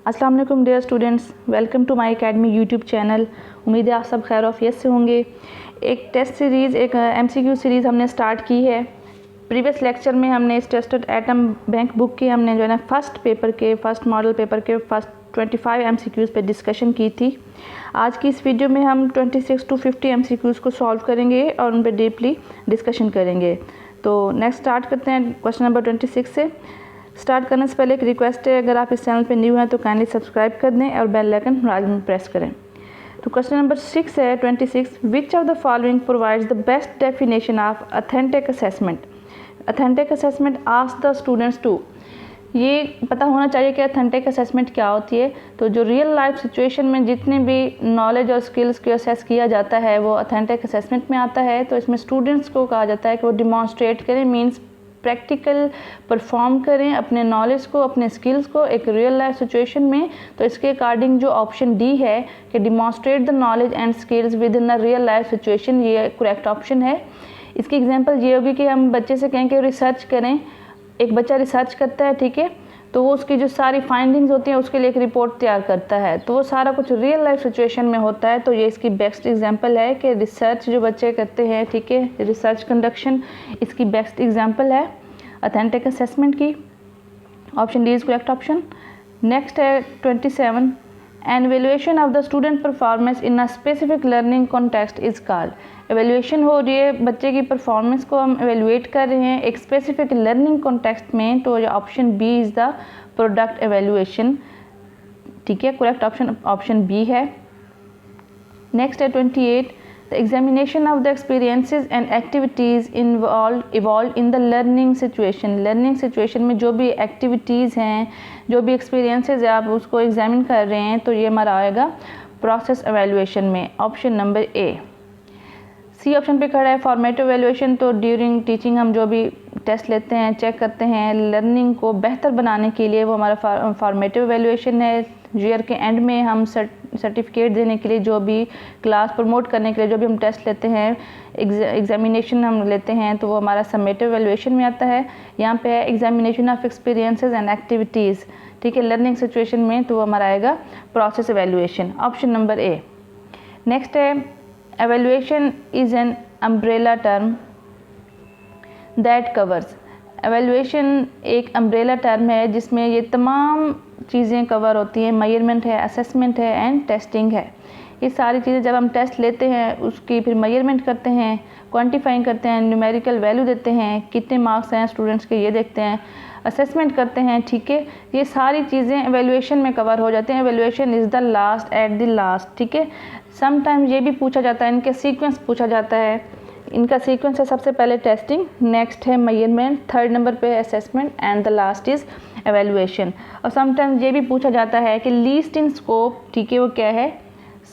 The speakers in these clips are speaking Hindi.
अस्सलाम वालेकुम dear students, welcome to my academy YouTube channel. उम्मीद है आप सब खैर ऑफियत से होंगे। एक टेस्ट सीरीज़, एक एमसीक्यू सीरीज़ हमने स्टार्ट की है। प्रीवियस लेक्चर में हमने इस टेस्टेड एटम बैंक बुक के हमने जो है ना फर्स्ट मॉडल पेपर के फर्स्ट 25 एमसीक्यूज़ पे डिस्कशन की थी। आज की इस वीडियो में हम 26 to 50 एमसीक्यूज़ को सॉल्व करेंगे और उन पर डीपली डिस्कशन करेंगे। तो नेक्स्ट स्टार्ट करते हैं क्वेश्चन नंबर 26 से। स्टार्ट करने से पहले एक रिक्वेस्ट है, अगर आप इस चैनल पे न्यू हैं तो काइंडली सब्सक्राइब कर दें और बेल आइकन लाजमी में प्रेस करें। तो क्वेश्चन नंबर 6 है 26, which of the following provides the best definition of authentic assessment. Authentic assessment ask the students to, ये पता होना चाहिए कि अथेंटिक असेसमेंट क्या होती है। तो जो रियल लाइफ सिचुएशन में जितने भी नॉलेज और स्किल्स को असेस किया जाता है वो अथेंटिक असेसमेंट में आता है। तो इसमें स्टूडेंट्स को कहा जाता है कि वो डिमॉन्स्ट्रेट करें, मीन्स प्रैक्टिकल परफॉर्म करें अपने नॉलेज को, अपने स्किल्स को एक रियल लाइफ सिचुएशन में। तो इसके अकॉर्डिंग जो ऑप्शन डी है कि demonstrate the knowledge and skills with in the real life situation, ये करेक्ट ऑप्शन है। इसकी एग्जांपल ये होगी कि हम बच्चे से कहें कि रिसर्च करें। एक बच्चा रिसर्च करता है, ठीक है, तो वो उसकी जो सारी फाइंडिंग्स होती हैं उसके लिए एक रिपोर्ट तैयार करता है। तो वो सारा कुछ रियल लाइफ सिचुएशन में होता है। तो ये इसकी बेस्ट एग्जांपल है कि रिसर्च जो बच्चे करते हैं, ठीक है, रिसर्च कंडक्शन इसकी बेस्ट एग्जांपल है अथेंटिक असेसमेंट की। Option D is correct option. Next है 27, an evaluation of the student performance in a specific learning context is called. Evaluation हो रही है, बच्चे की परफॉर्मेंस को हम एवेल्यूएट कर रहे हैं एक स्पेसिफिक लर्निंग कॉन्टेक्स्ट में। तो option B is the product evaluation, ठीक है, करेक्ट ऑप्शन ऑप्शन बी है। नेक्स्ट है 28, the examination of the experiences and activities involve in the learning situation. Learning situation में जो भी एक्टिविटीज़ हैं, जो भी एक्सपीरियंसेस है, आप उसको एग्जामिन कर रहे हैं, तो ये हमारा आएगा प्रोसेस एवेल्यूएशन में, option number A. C option पे खड़ा है फॉर्मेटिव एवेल्यूएशन। तो ड्यूरिंग टीचिंग हम जो भी टेस्ट लेते हैं, चेक करते हैं लर्निंग को बेहतर बनाने के लिए, वो हमारा फॉर्मेटिव एवेल्यूएशन है। ईयर के एंड में हम सर्टिफिकेट देने के लिए, जो भी क्लास प्रमोट करने के लिए जो भी हम टेस्ट लेते हैं, एग्जामिनेशन हम लेते हैं, तो वो हमारा समेटिव एवेल्यूएशन में आता है। यहाँ पे है examination of experiences and activities, ठीक है, लर्निंग सिचुएशन में, तो वो हमारा आएगा process evaluation, option number A. Next है evaluation is an umbrella term that covers। evaluation एक umbrella term है जिसमें ये तमाम चीज़ें कवर होती हैं। मेजरमेंट है, असेसमेंट है एंड टेस्टिंग है। ये सारी चीज़ें जब हम टेस्ट लेते हैं उसकी फिर मेजरमेंट करते हैं, क्वांटिफाइंग करते हैं, न्यूमेरिकल वैल्यू देते हैं, कितने मार्क्स हैं स्टूडेंट्स के ये देखते हैं, असेसमेंट करते हैं, ठीक है, ये सारी चीज़ें एवेल्यूएशन में कवर हो जाती हैं। Evaluation is the last at the last, ठीक है। समटाइम्स ये भी पूछा जाता है, इनके सीक्वेंस पूछा जाता है। इनका सीक्वेंस है सबसे पहले टेस्टिंग, नेक्स्ट है मेजरमेंट, थर्ड नंबर पे assessment and the last is evaluation. और समटाइम्स ये भी पूछा जाता है कि लीस्ट इन स्कोप, ठीक है, वो क्या है,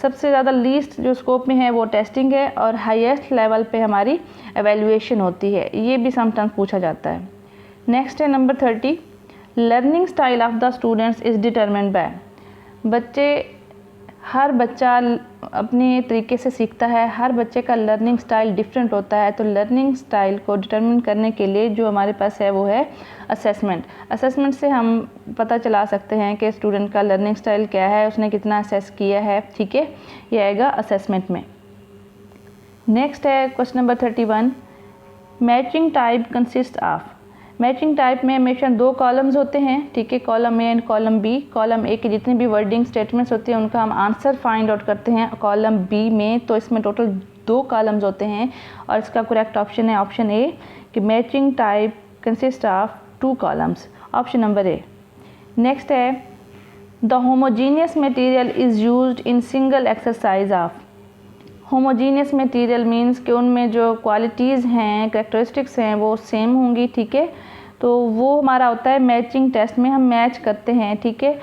सबसे ज़्यादा लीस्ट जो स्कोप में है वो टेस्टिंग है और हाईएस्ट लेवल पे हमारी एवेल्यूएशन होती है, ये भी समटाइम्स पूछा जाता है। नेक्स्ट है number 30, learning style of the students is determined by. हर बच्चा अपने तरीके से सीखता है, हर बच्चे का लर्निंग स्टाइल डिफरेंट होता है। तो लर्निंग स्टाइल को डिटरमिन करने के लिए जो हमारे पास है वो है असेसमेंट। असेसमेंट से हम पता चला सकते हैं कि स्टूडेंट का लर्निंग स्टाइल क्या है, उसने कितना असेस किया है, ठीक है, ये आएगा असेसमेंट में। नेक्स्ट है question number 31, matching type consist of. Matching type में हमेशा दो कॉलम्स होते हैं, ठीक है, column A and column B. Column A की जितनी भी वर्डिंग स्टेटमेंट्स होती हैं उनका हम आंसर फाइंड आउट करते हैं कॉलम बी में। तो इसमें टोटल दो कॉलम्स होते हैं और इसका करेक्ट ऑप्शन है ऑप्शन ए कि matching type consist of two columns, option number A. Next है the homogeneous material is used in single exercise of. Homogeneous material means कि उनमें जो क्वालिटीज़ हैं, कैरेक्टरिस्टिक्स हैं, वो सेम होंगी, ठीक है। तो वो हमारा होता है मैचिंग टेस्ट में, हम मैच करते हैं, ठीक है।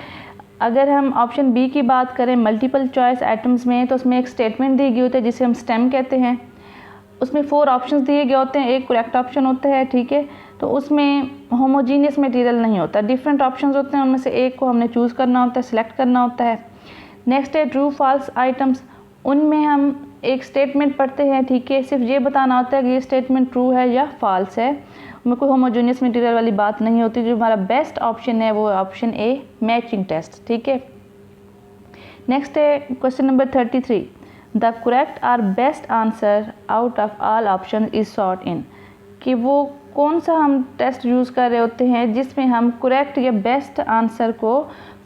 अगर हम ऑप्शन बी की बात करें मल्टीपल चॉइस आइटम्स में, तो उसमें एक स्टेटमेंट दी गई होती है जिसे हम स्टेम कहते हैं। उसमें 4 ऑप्शंस दिए गए होते हैं, एक करेक्ट ऑप्शन होता है, ठीक है। तो उसमें होमोजीनियस मटेरियल नहीं होता, डिफरेंट ऑप्शंस होते हैं, उनमें से एक को हमने चूज़ करना होता है, सिलेक्ट करना होता है। नेक्स्ट है ट्रू फॉल्स आइटम्स। उनमें हम एक स्टेटमेंट पढ़ते हैं, ठीक है, सिर्फ ये बताना होता है कि ये स्टेटमेंट ट्रू है या फॉल्स है। में कोई होमोजेनियस मटेरियल वाली बात नहीं होती। जो हमारा बेस्ट ऑप्शन है वो ऑप्शन ए, मैचिंग टेस्ट। ठीक है, नेक्स्ट है question number 33, the correct or best answer out of all option is sort in, कि वो कौन सा हम टेस्ट यूज़ कर रहे होते हैं जिसमें हम करेक्ट या बेस्ट आंसर को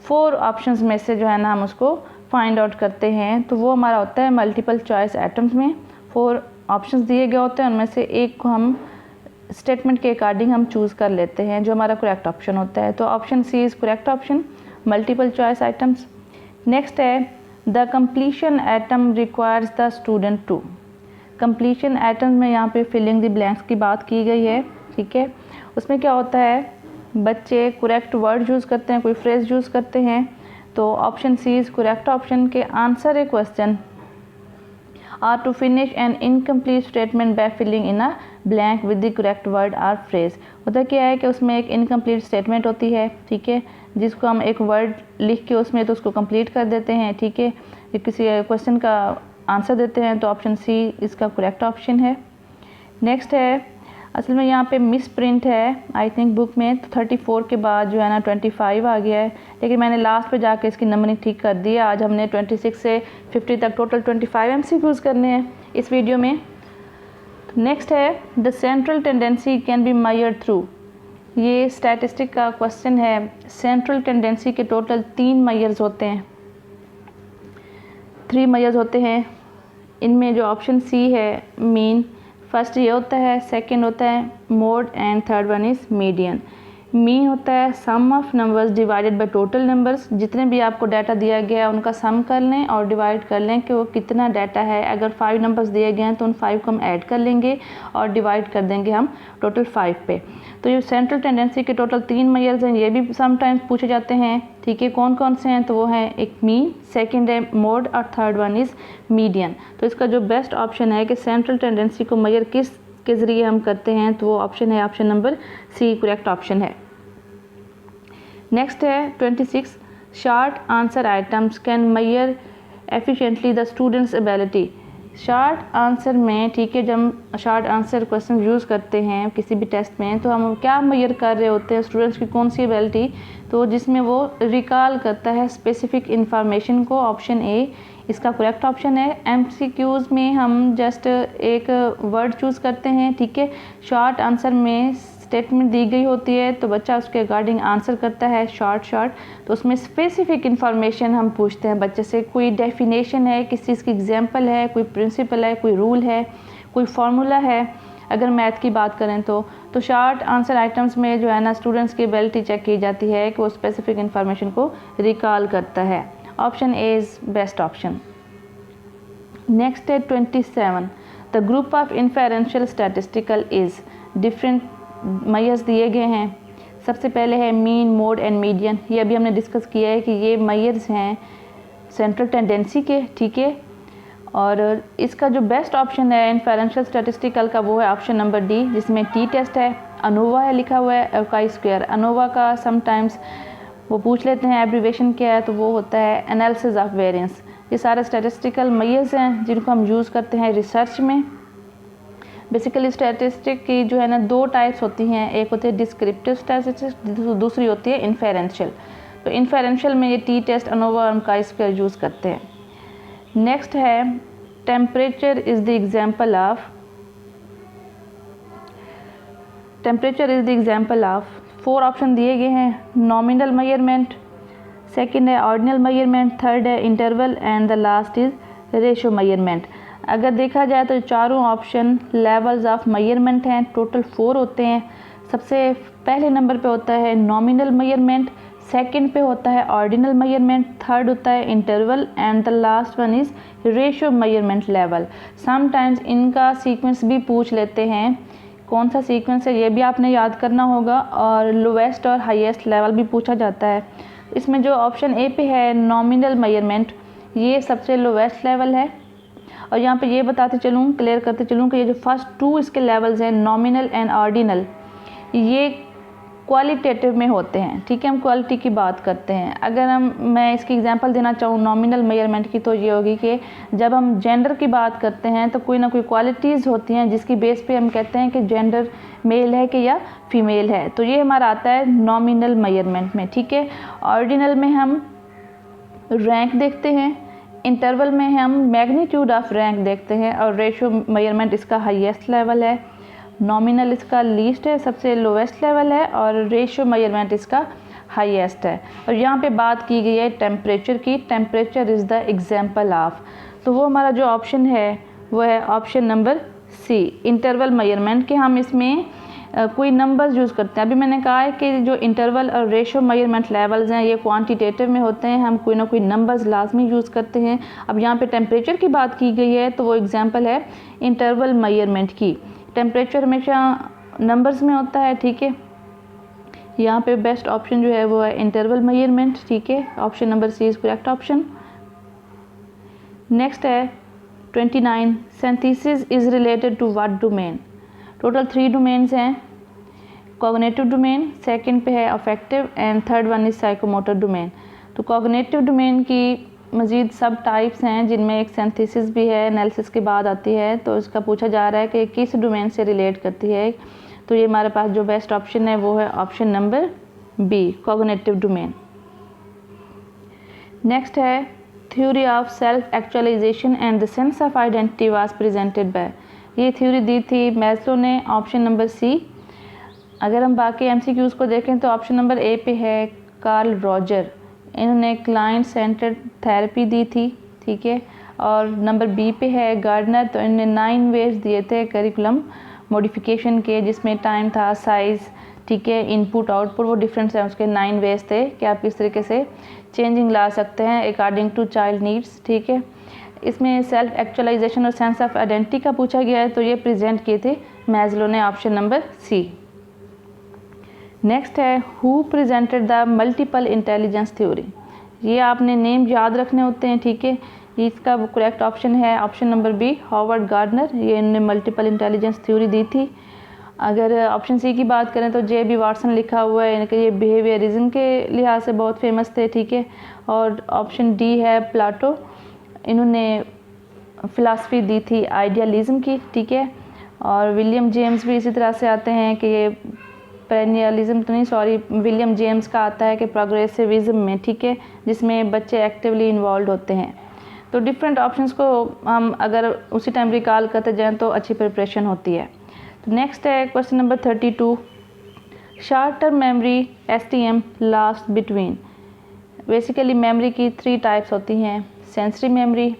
4 ऑप्शंस में से जो है ना हम उसको फाइंड आउट करते हैं। तो वो हमारा होता है मल्टीपल चॉइस आइटम्स में 4 ऑप्शंस दिए गए होते हैं, उनमें से एक को हम स्टेटमेंट के अकॉर्डिंग हम चूज़ कर लेते हैं जो हमारा करेक्ट ऑप्शन होता है। तो option C is correct option, multiple choice items. Next है the completion item requires the student to, completion item में यहाँ पे फिलिंग द ब्लैंक्स की बात की गई है। ठीक है, उसमें क्या होता है, बच्चे करेक्ट वर्ड यूज़ करते हैं, कोई फ्रेज यूज़ करते हैं। तो option C is correct option के answer a question are to finish an incomplete statement by filling in a blank with the correct word or phrase. होता क्या है कि उसमें एक इनकम्प्लीट स्टेटमेंट होती है, ठीक है, जिसको हम एक वर्ड लिख के उसमें तो उसको कंप्लीट कर देते हैं। ठीक है, किसी क्वेश्चन का आंसर देते हैं, तो ऑप्शन सी इसका करेक्ट ऑप्शन है। नेक्स्ट है, असल में यहाँ पे मिस प्रिंट है आई थिंक बुक में, तो 34 के बाद जो है ना 25 आ गया है, लेकिन मैंने लास्ट पे जाके इसकी नंबरिंग ठीक कर दी है। आज हमने 26 से 50 तक टोटल 25 MCQs करने हैं इस वीडियो में। नेक्स्ट है the central tendency can be measured through, ये स्टैटिस्टिक का क्वेश्चन है। सेंट्रल टेंडेंसी के टोटल 3 मेजर्स होते हैं, 3 मेजर्स होते हैं। इनमें जो ऑप्शन सी है मीन, फर्स्ट ये होता है, सेकंड होता है mode and third one is median. Mean होता है sum of numbers divided by total numbers, जितने भी आपको डाटा दिया गया है उनका सम कर लें और डिवाइड कर लें कि वो कितना डाटा है। अगर 5 नंबर्स दिए गए हैं तो उन 5 को हम ऐड कर लेंगे और डिवाइड कर देंगे हम टोटल 5 पे। तो ये सेंट्रल टेंडेंसी के टोटल 3 मेजर्स हैं, ये भी समटाइम्स पूछे जाते हैं। ठीक है, कौन कौन से हैं, तो वो है एक मीन, सेकंड है मोड और थर्ड वन इज़ मीडियन। तो इसका जो बेस्ट ऑप्शन है कि सेंट्रल टेंडेंसी को मेजर किस के ज़रिए हम करते हैं, तो वो ऑप्शन है option number C, correct option है। नेक्स्ट है 26, short answer items can measure efficiently the students ability. Short answer में, ठीक है, जब हम शार्ट आंसर क्वेश्चन यूज़ करते हैं किसी भी टेस्ट में, तो हम क्या मेजर कर रहे होते हैं स्टूडेंट्स की कौन सी एबिलिटी, तो जिसमें वो रिकॉल करता है स्पेसिफिक इंफॉर्मेशन को। ऑप्शन ए इसका करेक्ट ऑप्शन है। MCQs में हम जस्ट एक वर्ड चूज़ करते हैं, ठीक है, शॉर्ट आंसर में स्टेटमेंट दी गई होती है तो बच्चा उसके अकॉर्डिंग आंसर करता है शॉर्ट। तो उसमें स्पेसिफिक इन्फॉर्मेशन हम पूछते हैं बच्चे से, कोई डेफिनेशन है, किसी चीज़ की एग्जांपल है, कोई प्रिंसिपल है, कोई रूल है, कोई फार्मूला है। अगर मैथ की बात करें तो शॉर्ट आंसर आइटम्स में जो है ना स्टूडेंट्स की एबिलिटी चेक की जाती है कि वो स्पेसिफिक इन्फॉर्मेशन को रिकॉल करता है। Option A is best option. Next है 27, the group of inferential statistical is, different measures दिए गए हैं। सबसे पहले है मीन, मोड एंड मीडियन, ये अभी हमने डिस्कस किया है कि ये मेजर्स हैं सेंट्रल टेंडेंसी के, ठीक है। और इसका जो बेस्ट ऑप्शन है इन्फेरेंशियल स्टैटिस्टिकल का वो है ऑप्शन नंबर डी, जिसमें टी टेस्ट है, अनोवा है लिखा हुआ है और काई स्क्वायर। अनोवा का समटाइम्स वो पूछ लेते हैं एब्रीवेशन क्या है, तो वो होता है एनालिसिस ऑफ वेरिएंस। ये सारे स्टैटिस्टिकल मेजर्स हैं जिनको हम यूज़ करते हैं रिसर्च में। बेसिकली स्टैटिस्टिक की जो है ना 2 टाइप्स होती हैं, एक होती है डिस्क्रिप्टिव स्टैटिस्टिक्स, दूसरी होती है इन्फेरेंशियल। तो इन्फेरेंशियल में ये टी टेस्ट, अनोवा और काई स्क्वायर यूज़ करते हैं। नेक्स्ट है temperature is the example of, temperature is the example of, 4 option दिए गए हैं। नॉमिनल मेजरमेंट, सेकंड है ऑर्डिनल मेजरमेंट, थर्ड है interval and the last is ratio measurement. अगर देखा जाए तो चारों ऑप्शन लेवल्स ऑफ मेजरमेंट हैं, टोटल 4 होते हैं। सबसे पहले नंबर पे होता है नॉमिनल मेजरमेंट, सेकंड पे होता है ऑर्डिनल मेजरमेंट, थर्ड होता है interval and the last one is ratio measurement level. Sometimes इनका सीक्वेंस भी पूछ लेते हैं, कौन सा सीक्वेंस है ये भी आपने याद करना होगा, और लोवेस्ट और हाईएस्ट लेवल भी पूछा जाता है। इसमें जो ऑप्शन ए पे है नॉमिनल मेजरमेंट, ये सबसे लोवेस्ट लेवल है। और यहाँ पे ये बताते चलूँ, क्लियर करते चलूँ कि ये जो फर्स्ट 2 इसके लेवल्स हैं नॉमिनल एंड ऑर्डिनल, ये क्वालिटेटिव में होते हैं, ठीक है, हम क्वालिटी की बात करते हैं। अगर मैं इसकी एग्जांपल देना चाहूँ नॉमिनल मेजरमेंट की, तो ये होगी कि जब हम जेंडर की बात करते हैं तो कोई ना कोई क्वालिटीज़ होती हैं जिसकी बेस पे हम कहते हैं कि जेंडर मेल है कि या फीमेल है, तो ये हमारा आता है नॉमिनल मेजरमेंट में, ठीक है। ऑर्डिनल में हम रैंक देखते हैं, इंटरवल में हम मैग्नीट्यूड ऑफ रैंक देखते हैं, और रेशियो मेजरमेंट इसका हाईएस्ट लेवल है। नॉमिनल इसका लीस्ट है, सबसे लोवेस्ट लेवल है, और रेशियो मेजरमेंट इसका हाईएस्ट है। और यहाँ पे बात की गई है टेम्परेचर की, temperature is the example of, तो वो हमारा जो ऑप्शन है वो है option number C, interval measurement के हम इसमें कोई नंबर्स यूज़ करते हैं। अभी मैंने कहा है कि जो इंटरवल और रेशियो मेजरमेंट लेवल्स हैं ये क्वांटिटेटिव में होते हैं, हम कोई ना कोई नंबर्स लाजमी यूज़ करते हैं। अब यहाँ पे टेम्परेचर की बात की गई है तो वो एग्जांपल है इंटरवल मेजरमेंट की। टेम्परेचर हमेशा नंबर्स में होता है, ठीक है। यहाँ पे बेस्ट ऑप्शन जो है वो है इंटरवल मेजरमेंट, ठीक है। Option number C is correct option. Next है 29, synthesis is related to what domain. Total 3 domains हैं, कॉग्निटिव डोमेन, सेकंड पे है affective, and third one is psychomotor domain. तो कॉग्निटिव डोमेन की मज़ीद सब टाइप्स हैं जिनमें एक सिंथेसिस भी है, एनालिसिस के बाद आती है, तो इसका पूछा जा रहा है कि किस डोमेन से रिलेट करती है। तो ये हमारे पास जो बेस्ट ऑप्शन है वो है option number B, cognitive domain. Next है theory of self actualization and the sense of identity was presented by. ये थ्योरी दी थी मैस्लो ने, ऑप्शन नंबर सी। अगर हम बाकी एमसीक्यूज़ को देखें तो ऑप्शन नंबर ए पे है कार्ल रॉजर, इन्होंने क्लाइंट सेंटर्ड थेरेपी दी थी, ठीक है। और नंबर बी पे है गार्डनर, तो इन्होंने 9 वेज दिए थे करिकुलम मॉडिफिकेशन के, जिसमें टाइम था, साइज़, ठीक है, इनपुट आउटपुट, वो डिफरेंट है उसके 9 वेज थे कि आप किस तरीके से चेंजिंग ला सकते हैं अकॉर्डिंग टू चाइल्ड नीड्स, ठीक है। इसमें सेल्फ एक्चुअलाइजेशन और सेंस ऑफ आइडेंटिटी का पूछा गया है, तो ये प्रेजेंट किए थे मैस्लो ने, ऑप्शन नंबर सी। नेक्स्ट है who presented the multiple intelligence theory. ये आपने नेम याद रखने होते हैं, ठीक है। इसका करेक्ट ऑप्शन है option number B, Howard Gardner, ये इन्होंने मल्टीपल इंटेलिजेंस थ्योरी दी थी। अगर ऑप्शन सी की बात करें तो जे.बी. वाटसन लिखा हुआ है, इनके ये बिहेवियरिज्म के लिहाज से बहुत फेमस थे, ठीक है। और ऑप्शन डी है प्लाटो, इन्होंने फ़िलासफ़ी दी थी आइडियलिज़म की, ठीक है। और विलियम जेम्स भी इसी तरह से आते हैं कि ये पेरेनियलिज़म तो नहीं, सॉरी, विलियम जेम्स का आता है कि प्रोग्रेसिविज़म में, ठीक है, जिसमें बच्चे एक्टिवली इन्वॉल्व होते हैं। तो डिफरेंट ऑप्शंस को हम अगर उसी टाइम रिकॉल करते जाएँ तो अच्छी प्रिपरेशन होती है। तो नेक्स्ट है question number 32, short term memory STM last between. Basically memory की 3 टाइप्स होती हैं, sensory memory,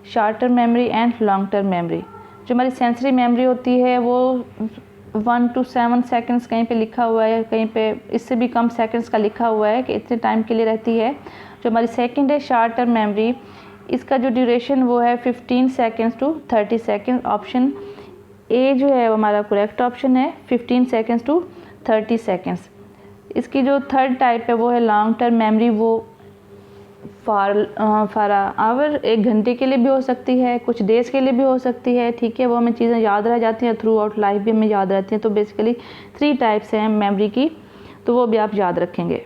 short term memory and long term memory. जो हमारी सेंसरी मेमोरी होती है वो 1 to 7 सेकंड्स कहीं पे लिखा हुआ है, कहीं पे इससे भी कम सेकंड्स का लिखा हुआ है कि इतने टाइम के लिए रहती है। जो हमारी सेकंड है शॉर्ट टर्म मेमोरी, इसका जो ड्यूरेशन वो है 15 seconds to 30 second. Option A जो है वो हमारा करेक्ट ऑप्शन है, 15 सेकंड्स टू 30 सेकंड्स। इसकी जो थर्ड टाइप है वो है लॉन्ग टर्म मेमोरी, वो फॉर आवर, 1 घंटे के लिए भी हो सकती है, कुछ डेज़ के लिए भी हो सकती है, ठीक है। वो हमें चीज़ें याद रह जाती हैं, थ्रू आउट लाइफ भी हमें याद रहती हैं। तो बेसिकली 3 टाइप्स हैं मेमोरी की, तो वो भी आप याद रखेंगे।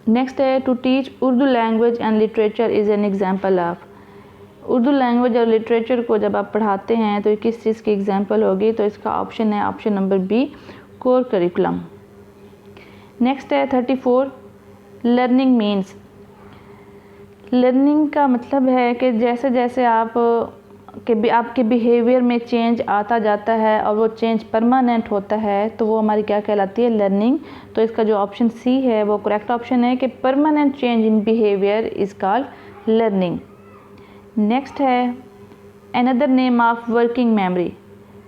नेक्स्ट है to teach Urdu language and literature is an example of. Urdu language और लिटरेचर को जब आप पढ़ाते हैं तो किस चीज़ की एग्जाम्पल होगी, तो इसका ऑप्शन है option number B, core curriculum. Next है 34, लर्निंग मीन्स। लर्निंग का मतलब है कि जैसे जैसे आपके बिहेवियर में चेंज आता जाता है और वो चेंज परमानेंट होता है, तो वो हमारी क्या कहलाती है, लर्निंग। तो इसका जो ऑप्शन सी है वो करेक्ट ऑप्शन है कि permanent change in behaviour is called learning. Next है another name of working memory.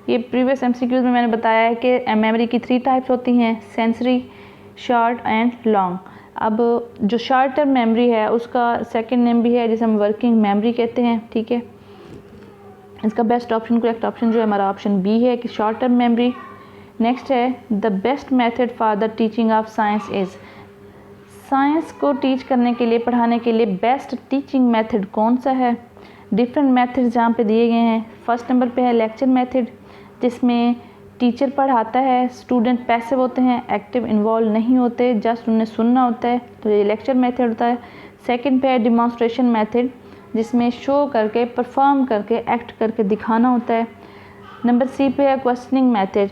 ये प्रीवियस MCQs में मैंने बताया है कि मेमोरी की 3 टाइप्स होती हैं, सेंसरी, शॉर्ट एंड लॉन्ग। अब जो शॉर्ट टर्म मेमोरी है उसका सेकंड नेम भी है जिसे हम वर्किंग मेमोरी कहते हैं, ठीक है। इसका बेस्ट ऑप्शन, करेक्ट ऑप्शन जो है हमारा ऑप्शन बी है कि शॉर्ट टर्म मेमोरी। नेक्स्ट है the best method for the teaching of science is. Science को टीच करने के लिए, पढ़ाने के लिए बेस्ट टीचिंग मेथड कौन सा है। डिफरेंट मेथड्स जहाँ पे दिए गए हैं। फर्स्ट नंबर पे है लेक्चर मेथड, जिसमें टीचर पढ़ाता है, स्टूडेंट पैसिव होते हैं, एक्टिव इन्वॉल्व नहीं होते, जस्ट उन्हें सुनना होता है, तो ये लेक्चर मेथड होता है। सेकंड पे है डिमॉन्स्ट्रेशन मेथड, जिसमें शो करके, परफॉर्म करके, एक्ट करके दिखाना होता है। नंबर सी पे है क्वेश्चनिंग मेथड,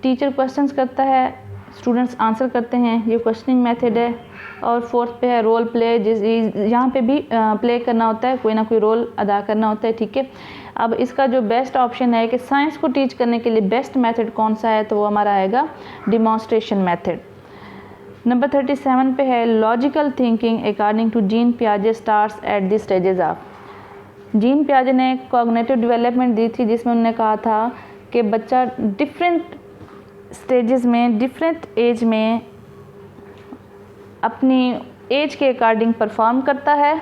टीचर क्वेश्चंस करता है, स्टूडेंट्स आंसर करते हैं, ये क्वेश्चनिंग मेथड है। और फोर्थ पे है रोल प्ले, जिस यहाँ पे भी प्ले करना होता है, कोई ना कोई रोल अदा करना होता है, ठीक है। अब इसका जो बेस्ट ऑप्शन है कि साइंस को टीच करने के लिए बेस्ट मेथड कौन सा है, तो वो हमारा आएगा डिमॉन्स्ट्रेशन मेथड। नंबर 37 पे है logical thinking according to Jean पियाजे starts at the stages of. Jean पियाजे ने कॉग्निटिव डेवलपमेंट दी थी, जिसमें उन्होंने कहा था कि बच्चा डिफरेंट स्टेजेस में, डिफरेंट एज में अपनी एज के अकॉर्डिंग परफॉर्म करता है,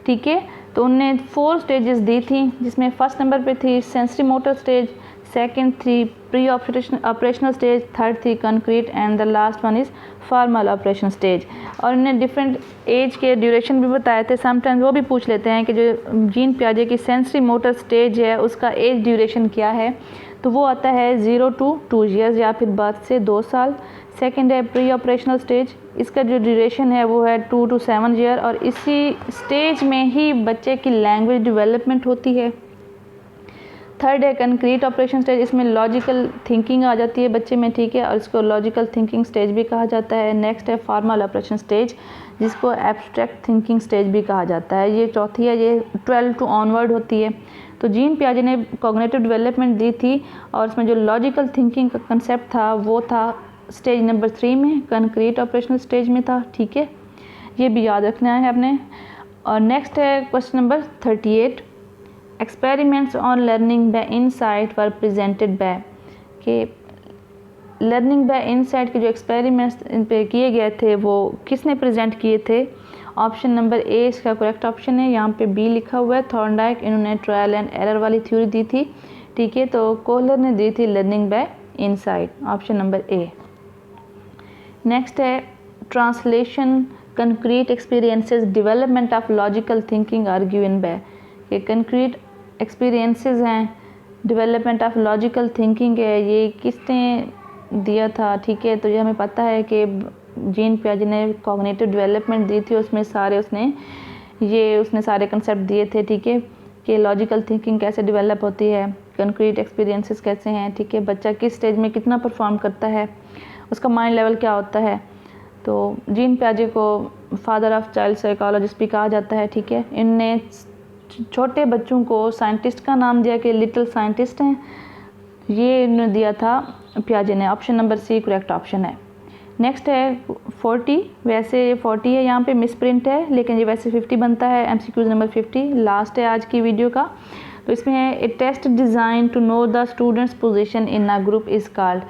ठीक है। तो उनने 4 स्टेजेस दी थी, जिसमें फर्स्ट नंबर पे थी सेंसरी मोटर स्टेज, सेकंड थी प्री ऑपरेशनल स्टेज, थर्ड थी concrete and the last one is formal operation stage. और उन्हें डिफरेंट एज के ड्यूरेशन भी बताए थे। समटाइम्स वो भी पूछ लेते हैं कि जो जीन पियाजे की सेंसरी मोटर स्टेज है उसका एज ड्यूरेशन क्या है, तो वो आता है 0 to 2 ईयर्स या फिर बर्थ से 2 साल। सेकंड है प्री ऑपरेशनल स्टेज, इसका जो ड्यूरेशन है वो है 2 to 7 ईयर, और इसी स्टेज में ही बच्चे की लैंग्वेज डेवलपमेंट होती है। थर्ड है कंक्रीट ऑपरेशन स्टेज, इसमें लॉजिकल थिंकिंग आ जाती है बच्चे में, ठीक है, और इसको लॉजिकल थिंकिंग स्टेज भी कहा जाता है। नेक्स्ट है फॉर्मल ऑपरेशन स्टेज, जिसको एब्स्ट्रैक्ट थिंकिंग स्टेज भी कहा जाता है। ये चौथी है, ये 12 to ऑनवर्ड होती है। तो जीन पियाजे ने कॉग्निटिव डेवलपमेंट दी थी, और उसमें जो लॉजिकल थिंकिंग का कंसेप्ट था वो था स्टेज नंबर 3 में, कंक्रीट ऑपरेशनल स्टेज में था, ठीक है, ये भी याद रखना है आपने। और नेक्स्ट है question number 38, experiments on learning by insight were presented by, कि लर्निंग बाय इनसाइट के जो एक्सपेरिमेंट्स इन पे किए गए थे वो किसने प्रेजेंट किए थे। ऑप्शन नंबर ए इसका करेक्ट ऑप्शन है, यहाँ पे बी लिखा हुआ है, थॉर्नडाइक, इन्होंने ट्रायल एंड एरर वाली थ्योरी दी थी, ठीक है, तो कोहलर ने दी थी learning by insight, option number A. Next है translation concrete experiences development of logical thinking are given by, कि कंक्रीट एक्सपीरियंसेस हैं, डेवलपमेंट ऑफ लॉजिकल थिंकिंग है, ये किसने दिया था, ठीक है। तो ये हमें पता है कि जीन पियाजे ने कॉग्निटिव डेवलपमेंट दी थी, उसमें सारे उसने सारे कंसेप्ट दिए थे, ठीक है, कि लॉजिकल थिंकिंग कैसे डेवलप होती है, कंक्रीट एक्सपीरियंसेस कैसे हैं, ठीक है, बच्चा किस स्टेज में कितना परफॉर्म करता है, उसका माइंड लेवल क्या होता है। तो जीन पियाजे को फादर ऑफ चाइल्ड साइकोलॉजिस्ट भी कहा जाता है, ठीक है। इनने छोटे बच्चों को साइंटिस्ट का नाम दिया कि लिटिल साइंटिस्ट हैं, ये इन्होंने दिया था पियाजे ने, option number C correct option है। नेक्स्ट है 40, वैसे 40 है, यहाँ पे मिसप्रिंट है, लेकिन ये वैसे 50 बनता है, MCQ नंबर 50 लास्ट है आज की वीडियो का। तो इसमें है a test design to know the students position in a group is called,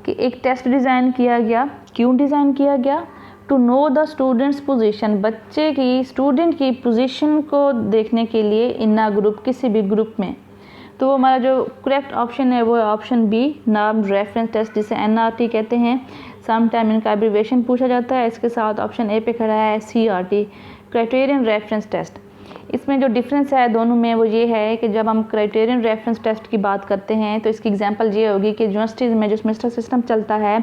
कि एक टेस्ट डिज़ाइन किया गया, क्यों डिज़ाइन किया गया, to know the students position, बच्चे की, स्टूडेंट की पोजीशन को देखने के लिए इन अ ग्रुप, किसी भी ग्रुप में। तो हमारा जो करेक्ट ऑप्शन है वो है option B, norm reference test, जिसे NRT कहते हैं। समटाइम इनका एब्रीविएशन पूछा जाता है। इसके साथ ऑप्शन ए पे खड़ा है CRT, क्राइटेरियन रेफरेंस टेस्ट। इसमें जो डिफरेंस है दोनों में वो ये है कि जब हम क्राइटेरियन रेफरेंस टेस्ट की बात करते हैं तो इसकी एग्जांपल ये होगी कि यूनिवर्सिटीज़ में जो सेमेस्टर सिस्टम चलता है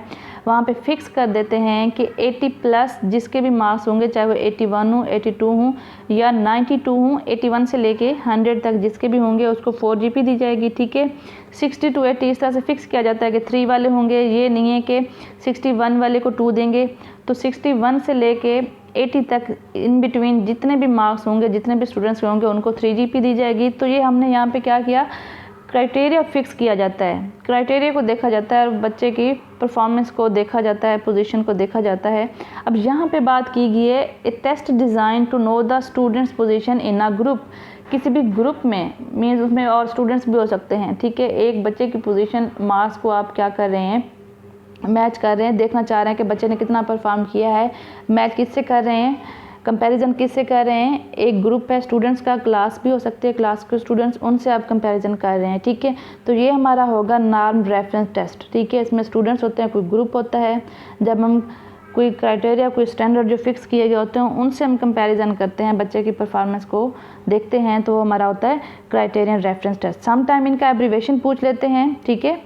वहाँ पे फिक्स कर देते हैं कि 80 प्लस जिसके भी मार्क्स होंगे, चाहे वो 81 हो, 82 हो या 92 हो, 81 से लेके 100 तक जिसके भी होंगे उसको 4 GP दी जाएगी, ठीक है। 60 to 80 इस तरह से फिक्स किया जाता है कि 3 वाले होंगे, ये नहीं है कि 61 वाले को 2 देंगे। तो 61 से लेके 80 तक इन बिटवीन जितने भी मार्क्स होंगे, जितने भी स्टूडेंट्स होंगे उनको 3 GP दी जाएगी। तो ये हमने यहाँ पे क्या किया, क्राइटेरिया फिक्स किया जाता है, क्राइटेरिया को देखा जाता है और बच्चे की परफॉर्मेंस को देखा जाता है, पोजीशन को देखा जाता है। अब यहाँ पे बात की गई है a test design to know the students position in a group, किसी भी ग्रुप में, मीन्स उसमें और स्टूडेंट्स भी हो सकते हैं, ठीक है। एक बच्चे की पोजीशन, मार्क्स को आप क्या कर रहे हैं, मैच कर रहे हैं, देखना चाह रहे हैं कि बच्चे ने कितना परफॉर्म किया है, मैच किससे कर रहे हैं, कंपैरिजन किससे कर रहे हैं। एक ग्रुप है स्टूडेंट्स का, क्लास भी हो सकती है, क्लास के स्टूडेंट्स, उनसे आप कंपैरिजन कर रहे हैं, ठीक है। तो ये हमारा होगा नॉर्म रेफरेंस टेस्ट, ठीक है। इसमें स्टूडेंट्स होते हैं, कोई ग्रुप होता है, जब हम कोई क्राइटेरिया, कोई स्टैंडर्ड जो फिक्स किए गए होते हैं उनसे हम कंपैरिजन करते हैं, बच्चे की परफॉर्मेंस को देखते हैं, तो वो हमारा होता है criterion reference test. Some time इनका एब्रीविएशन पूछ लेते हैं, ठीक है।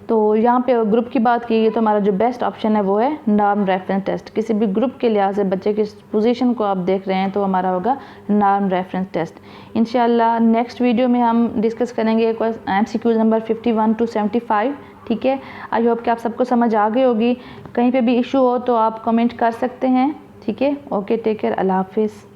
तो यहाँ पे ग्रुप की बात की तो हमारा जो बेस्ट ऑप्शन है वो है नार्म रेफरेंस टेस्ट। किसी भी ग्रुप के लिहाज से बच्चे की पोजीशन को आप देख रहे हैं तो हमारा होगा नार्म रेफरेंस टेस्ट। इंशाल्लाह नेक्स्ट वीडियो में हम डिस्कस करेंगे MCQ नंबर 51 to 75। ठीक है, आई होप कि आप सबको समझ आ गई होगी। कहीं पे भी इशू हो तो आप कमेंट कर सकते हैं। ठीक है, ओके, टेक केयर, अल्लाह हाफिज़।